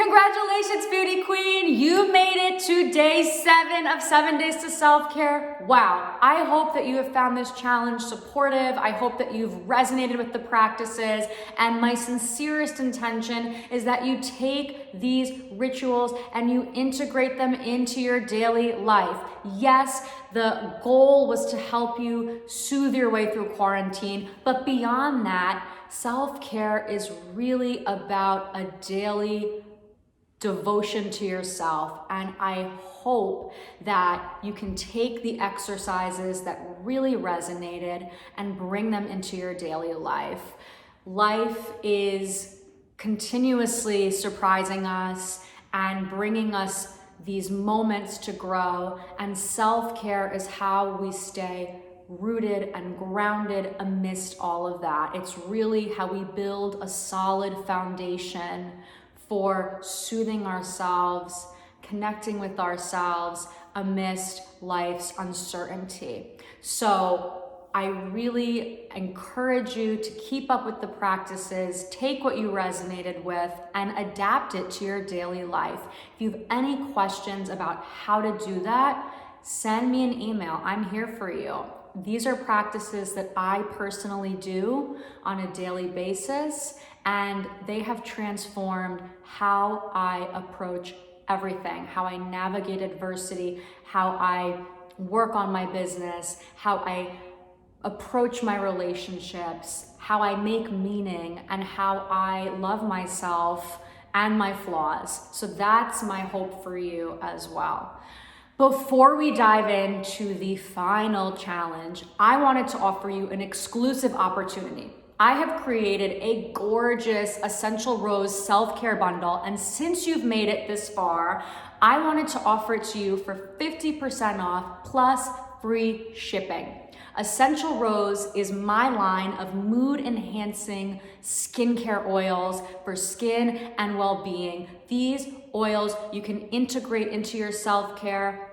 Congratulations, Beauty Queen. You made it to day 7 of 7 Days to Self-Care. Wow. I hope that you have found this challenge supportive. I hope that you've resonated with the practices. And my sincerest intention is that you take these rituals and you integrate them into your daily life. Yes, the goal was to help you soothe your way through quarantine, but beyond that, self-care is really about a daily devotion to yourself. And I hope that you can take the exercises that really resonated and bring them into your daily life. Life is continuously surprising us and bringing us these moments to grow, and self-care is how we stay rooted and grounded amidst all of that. It's really how we build a solid foundation for soothing ourselves, connecting with ourselves amidst life's uncertainty. So I really encourage you to keep up with the practices, take what you resonated with, and adapt it to your daily life. If you have any questions about how to do that, send me an email. I'm here for you. These are practices that I personally do on a daily basis, and they have transformed how I approach everything, how I navigate adversity, how I work on my business, how I approach my relationships, how I make meaning, and how I love myself and my flaws. So that's my hope for you as well. Before we dive into the final challenge, I wanted to offer you an exclusive opportunity. I have created a gorgeous Essential Rose self-care bundle, and since you've made it this far, I wanted to offer it to you for 50% off plus free shipping. Essential Rose is my line of mood-enhancing skincare oils for skin and well-being. These oils you can integrate into your self-care,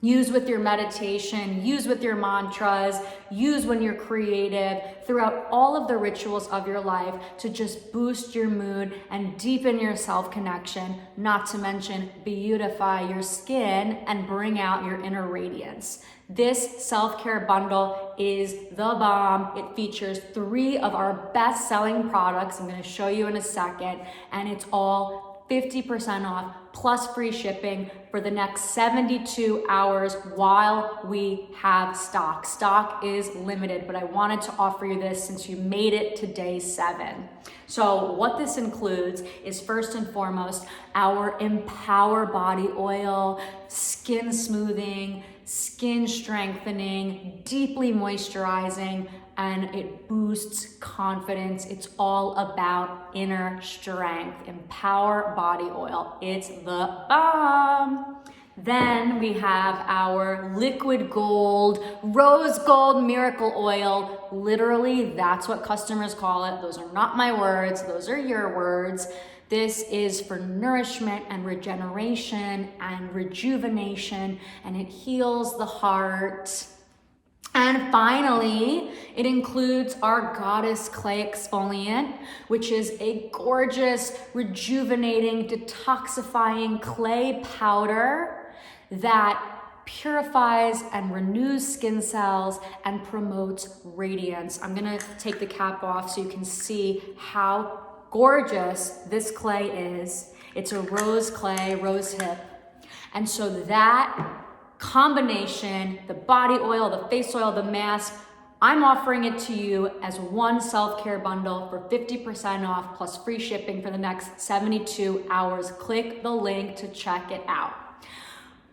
use with your meditation, use with your mantras, use when you're creative, throughout all of the rituals of your life to just boost your mood and deepen your self-connection, not to mention beautify your skin and bring out your inner radiance. This self-care bundle is the bomb. It features 3 of our best-selling products. I'm going to show you in a second, and it's all 50% off plus free shipping for the next 72 hours while we have stock. Stock is limited, but I wanted to offer you this since you made it to day 7. So what this includes is, first and foremost, our Empower Body Oil, skin smoothing, skin strengthening, deeply moisturizing, and it boosts confidence. It's all about inner strength. Empower Body Oil. It's the bomb. Then we have our Liquid Gold, Rose Gold Miracle Oil. Literally, that's what customers call it. Those are not my words. Those are your words. This is for nourishment and regeneration and rejuvenation, and it heals the heart. And finally, it includes our Goddess Clay Exfoliant, which is a gorgeous, rejuvenating, detoxifying clay powder that purifies and renews skin cells and promotes radiance. I'm gonna take the cap off so you can see how gorgeous this clay is. It's a rose clay, rose hip. And so that combination, the body oil, the face oil, the mask, I'm offering it to you as one self-care bundle for 50% off plus free shipping for the next 72 hours. Click the link to check it out.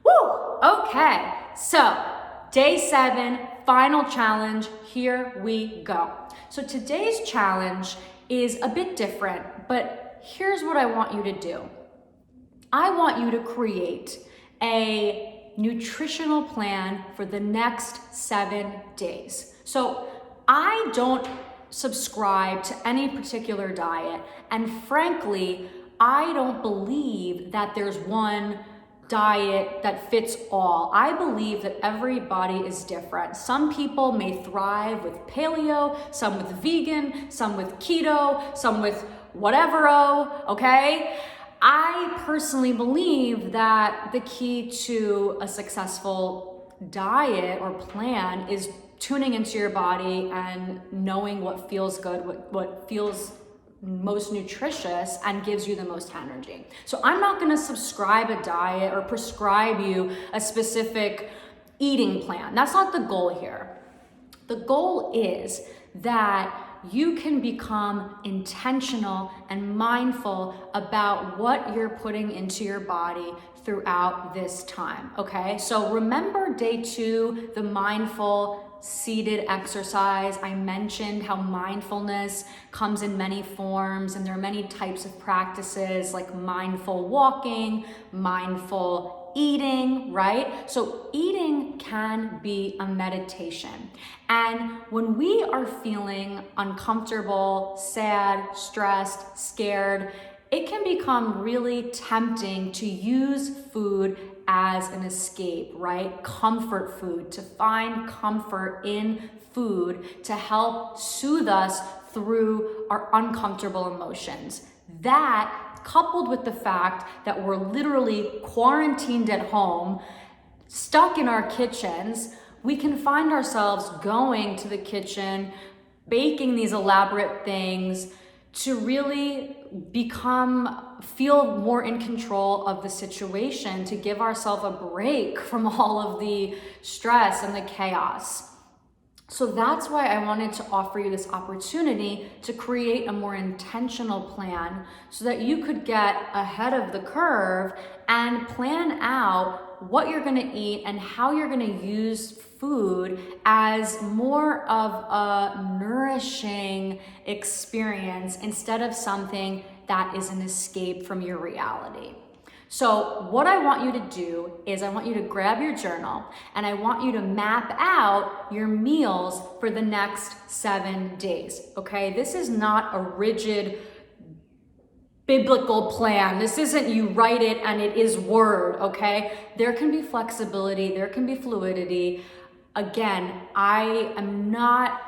Woo! Okay, so day 7, final challenge, here we go. So today's challenge is a bit different, but here's what I want you to do. I want you to create a nutritional plan for the next 7 days. So I don't subscribe to any particular diet, and frankly, I don't believe that there's one diet that fits all. I believe that every body is different. Some people may thrive with paleo, some with vegan, some with keto, some with whatever, okay? I personally believe that the key to a successful diet or plan is tuning into your body and knowing what feels good, what feels most nutritious and gives you the most energy. So I'm not going to subscribe a diet or prescribe you a specific eating plan. That's not the goal here. The goal is that you can become intentional and mindful about what you're putting into your body throughout this time, okay? So remember day 2, the mindful seated exercise. I mentioned how mindfulness comes in many forms, and there are many types of practices like mindful walking, mindful eating, right? So eating can be a meditation. And when we are feeling uncomfortable, sad, stressed, scared, it can become really tempting to use food as an escape, right? Comfort food, to find comfort in food to help soothe us through our uncomfortable emotions. That, coupled with the fact that we're literally quarantined at home, stuck in our kitchens, we can find ourselves going to the kitchen, baking these elaborate things to really feel more in control of the situation, to give ourselves a break from all of the stress and the chaos. So that's why I wanted to offer you this opportunity to create a more intentional plan so that you could get ahead of the curve and plan out what you're going to eat and how you're going to use food as more of a nourishing experience instead of something that is an escape from your reality. So what I want you to do is I want you to grab your journal and I want you to map out your meals for the next 7 days, okay? This is not a rigid biblical plan. This isn't you write it and it is word, okay? There can be flexibility, there can be fluidity. Again, I am not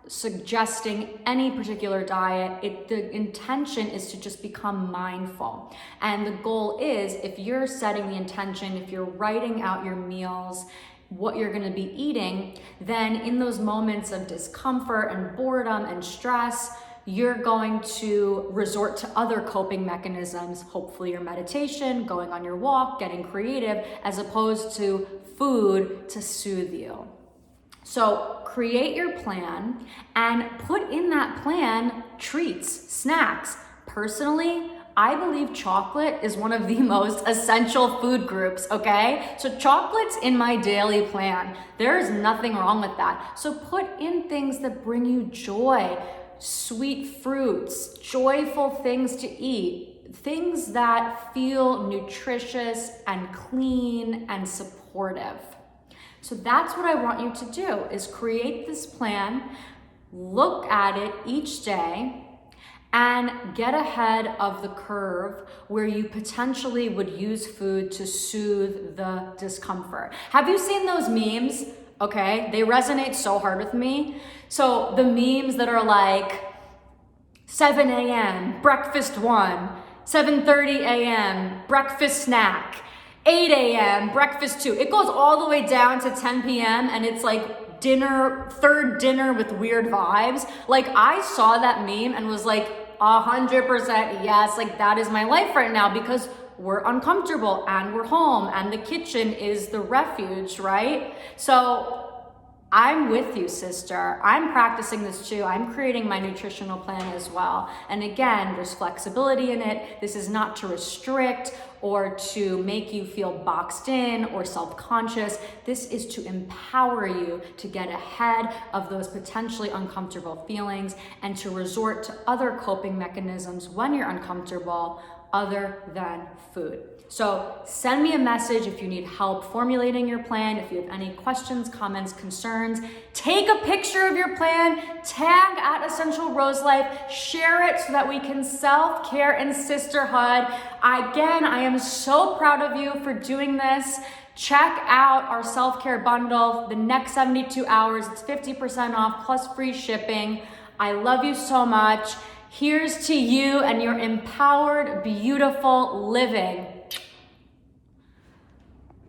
suggesting any particular diet. The intention is to just become mindful. And the goal is, if you're setting the intention, if you're writing out your meals, what you're going to be eating, then in those moments of discomfort and boredom and stress, you're going to resort to other coping mechanisms, hopefully your meditation, going on your walk, getting creative, as opposed to food to soothe you. So create your plan and put in that plan treats, snacks. Personally, I believe chocolate is one of the most essential food groups, okay? So chocolate's in my daily plan. There is nothing wrong with that. So put in things that bring you joy, sweet fruits, joyful things to eat, things that feel nutritious and clean and supportive. So that's what I want you to do, is create this plan, look at it each day, and get ahead of the curve where you potentially would use food to soothe the discomfort. Have you seen those memes? Okay, they resonate so hard with me. So the memes that are like 7 a.m., breakfast 1, 7:30 a.m., breakfast snack, 8 a.m., breakfast 2. It goes all the way down to 10 p.m. and it's like dinner, third dinner with weird vibes. Like I saw that meme and was like 100% yes, like that is my life right now, because we're uncomfortable and we're home and the kitchen is the refuge, right? So I'm with you, sister. I'm practicing this too. I'm creating my nutritional plan as well. And again, there's flexibility in it. This is not to restrict or to make you feel boxed in or self-conscious. This is to empower you to get ahead of those potentially uncomfortable feelings and to resort to other coping mechanisms when you're uncomfortable other than food. So send me a message if you need help formulating your plan, if you have any questions, comments, concerns. Take a picture of your plan, tag at Essential Rose Life, share it so that we can self-care and sisterhood. Again, I am so proud of you for doing this. Check out our self-care bundle. The next 72 hours, it's 50% off plus free shipping. I love you so much. Here's to you and your empowered, beautiful living.